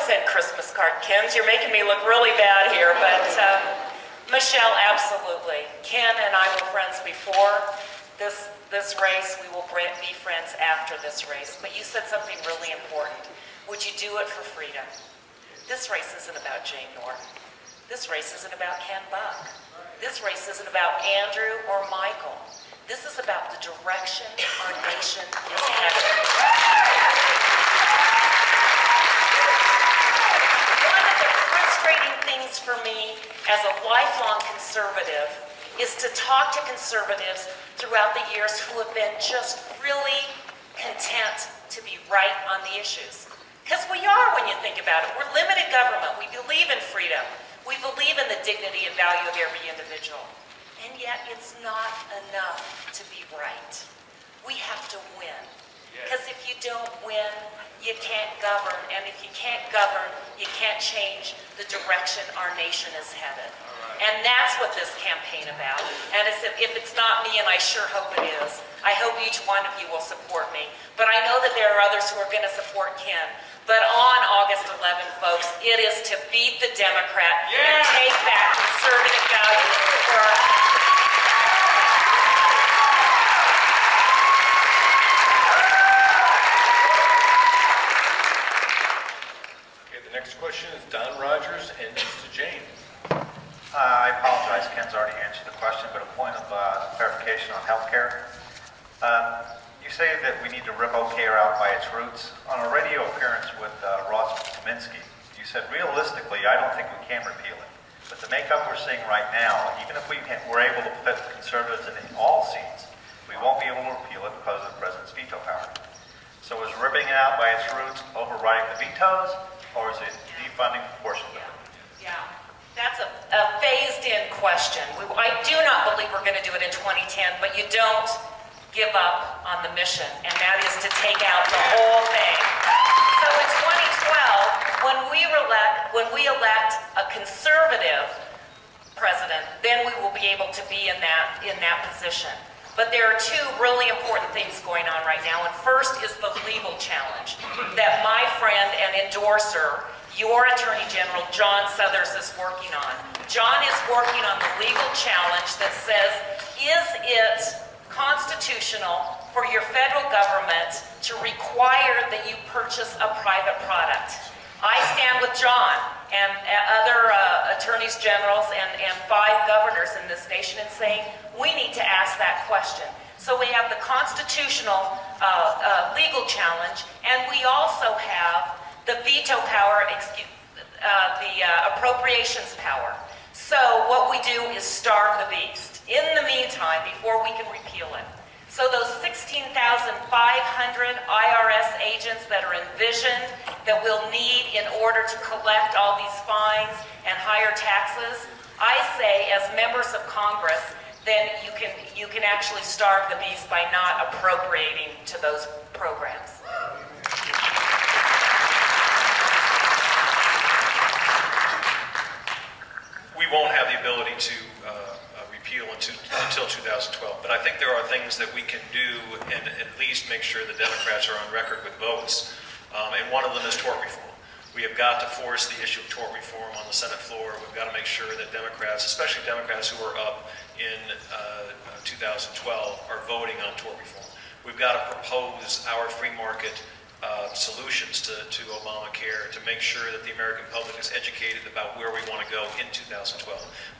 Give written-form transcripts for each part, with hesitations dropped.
send Christmas card, Kens. You're making me look really bad here, but Michelle, absolutely. Ken and I were friends before this race. We will be friends after this race. But you said something really important. Would you do it for freedom? This race isn't about Jane Norton. This race isn't about Ken Buck. This race isn't about Andrew or Michael. This is about the direction our nation is headed. One of the frustrating things for me as a lifelong conservative is to talk to conservatives throughout the years who have been just really content to be right on the issues. Because we are, when you think about it. We're limited government. We believe in freedom. We believe in the dignity and value of every individual. And yet it's not enough to be right. We have to win. Because if you don't win, you can't govern. And if you can't govern, you can't change the direction our nation is headed. And that's what this campaign about. And if it's not me, and I sure hope it is, I hope each one of you will support me. But I know that there are others who are going to support Ken. But on August 11th, folks, it is to beat the Democrat and take back conservative values for our country. Okay, the next question is Don Rogers and it's to Jane. I apologize, Ken's already answered the question, but a point of clarification on healthcare. You say that we need to rip OCare out by its roots. On a radio appearance with Ross Kaminsky, you said, realistically, I don't think we can repeal it. But the makeup we're seeing right now, even if we're able to put conservatives in all seats, we won't be able to repeal it because of the president's veto power. So is ripping it out by its roots overriding the vetoes, or is it defunding a portion of it? Yeah. That's a phased-in question. I do not believe we're going to do it in 2010, but you don't give up on the mission, and that is to take out the whole thing. So in 2012, when we elect a conservative president, then we will be able to be in that position. But there are two really important things going on right now, and first is the legal challenge that my friend and endorser, your Attorney General, John Suthers, is working on. John is working on the legal challenge that says, is it constitutional for your federal government to require that you purchase a private product? I stand with John and other attorneys generals and 5 governors in this nation in saying we need to ask that question. So we have the constitutional legal challenge, and we also have the veto power, the appropriations power. So what we do is starve the beast. In the meantime, before we can repeal it. So those 16,500 IRS agents that are envisioned that we'll need in order to collect all these fines and higher taxes, I say as members of Congress, then you can actually starve the beast by not appropriating to those programs. We won't have the ability to repeal until 2012, but I think there are things that we can do and at least make sure the Democrats are on record with votes, and one of them is tort reform. We have got to force the issue of tort reform on the Senate floor. We've got to make sure that Democrats, especially Democrats who are up in 2012, are voting on tort reform. We've got to propose our free market solutions to Obamacare to make sure that the American public is educated about where we want to go in 2012.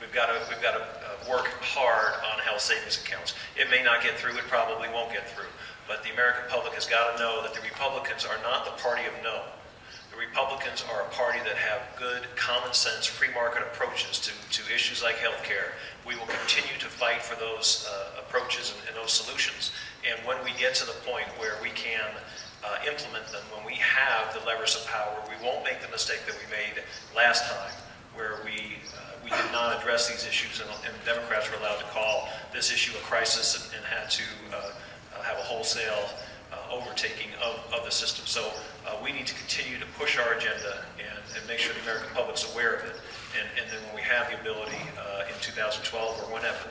We've got to work hard on health savings accounts. It may not get through. It probably won't get through. But the American public has got to know that the Republicans are not the party of no. The Republicans are a party that have good, common sense, free market approaches to issues like health care. We will continue to fight for those approaches and those solutions. And when we get to the point where we can implement them, when we have the levers of power, we won't make the mistake that we made last time, where we did not address these issues, and Democrats were allowed to call this issue a crisis and had to have a wholesale overtaking of the system. So we need to continue to push our agenda and make sure the American public's aware of it. And then when we have the ability in 2012 or whenever,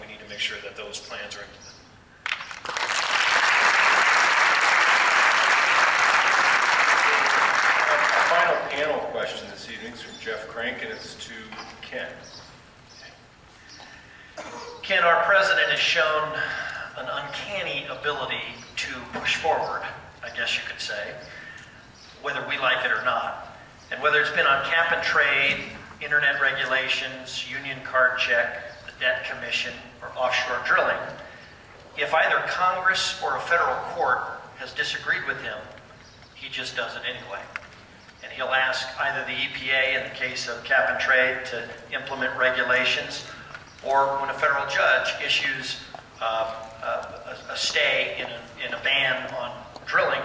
we need to make sure that those plans are implemented. Our final panel question this evening is from Jeff Crank, and it's to Ken. Ken, our president has shown an uncanny ability to push forward, I guess you could say, whether we like it or not. And whether it's been on cap and trade, internet regulations, union card check, the debt commission, or offshore drilling, if either Congress or a federal court has disagreed with him, he just does it anyway. And he'll ask either the EPA, in the case of cap and trade, to implement regulations, or when a federal judge issues a stay in a ban on drilling,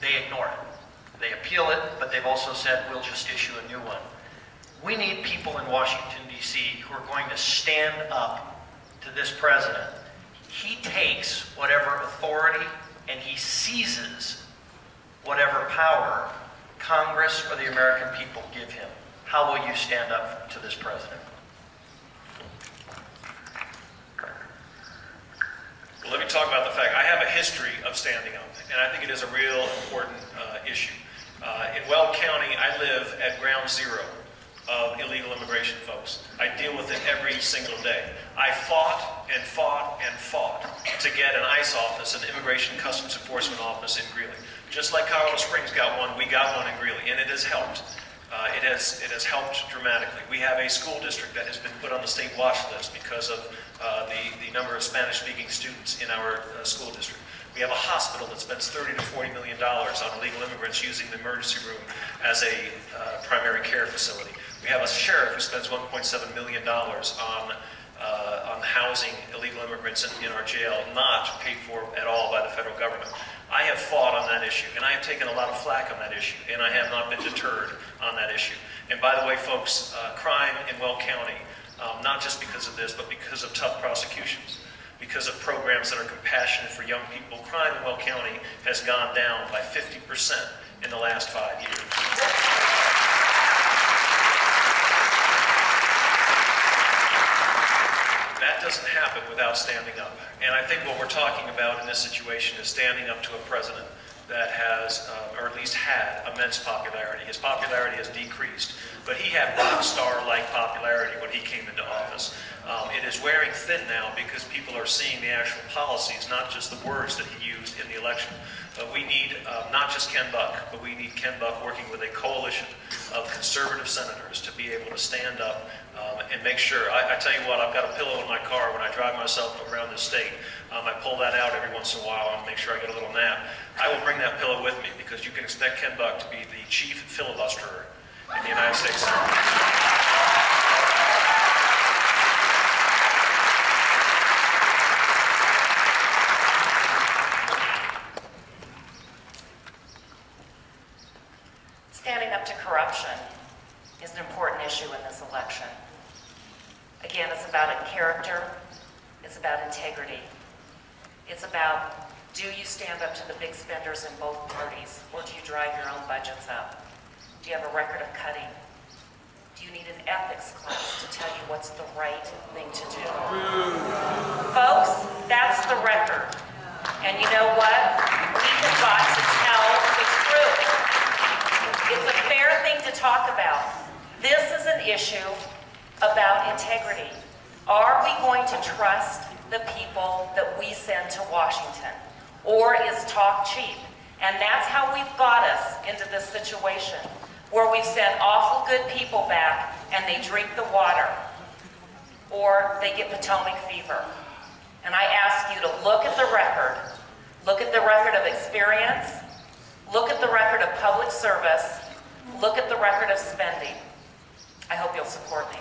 they ignore it. They appeal it, but they've also said, we'll just issue a new one. We need people in Washington, D.C. who are going to stand up to this president. He takes whatever authority and he seizes whatever power Congress or the American people give him. How will you stand up to this president? Well, let me talk about the fact I have a history of standing up, and I think it is a real important issue. In Weld County, I live at ground zero of illegal immigration, folks. I deal with it every single day. I fought and fought and fought to get an ICE office, an Immigration Customs Enforcement office in Greeley. Just like Colorado Springs got one, we got one in Greeley, and it has helped. It has helped dramatically. We have a school district that has been put on the state watch list because of the number of Spanish-speaking students in our school district. We have a hospital that spends $30 to $40 million on illegal immigrants using the emergency room as a primary care facility. We have a sheriff who spends $1.7 million on housing illegal immigrants in our jail, not paid for at all by the federal government. I have fought on that issue, and I have taken a lot of flack on that issue, and I have not been deterred on that issue. And by the way, folks, crime in Weld County, not just because of this, but because of tough prosecutions, because of programs that are compassionate for young people, crime in Weld County has gone down by 50% in the last 5 years. That doesn't happen without standing up. And I think what we're talking about in this situation is standing up to a president that has, or at least had, immense popularity. His popularity has decreased, but he had rock star-like popularity when he came into office. It is wearing thin now because people are seeing the actual policies, not just the words that he used in the election. We need not just Ken Buck, but we need Ken Buck working with a coalition of conservative senators to be able to stand up and make sure. I tell you what, I've got a pillow in my car when I drive myself around this state. I pull that out every once in a while and make sure I get a little nap. I will bring that pillow with me because you can expect Ken Buck to be the chief filibusterer in the United States Senate. Standing up to corruption is an important issue in this election. Again, it's about character, it's about integrity. It's about, do you stand up to the big spenders in both parties, or do you drive your own budgets up? Do you have a record of cutting? Do you need an ethics class to tell you what's the right thing to do? Folks, that's the record. And you know what? We have got to tell the truth. It's a fair thing to talk about. This is an issue about integrity. Are we going to trust the people that we send to Washington? Or is talk cheap? And that's how we've got us into this situation, where we've sent awful good people back and they drink the water, or they get Potomac fever. And I ask you to look at the record. Look at the record of experience. Look at the record of public service. Look at the record of spending. I hope you'll support me.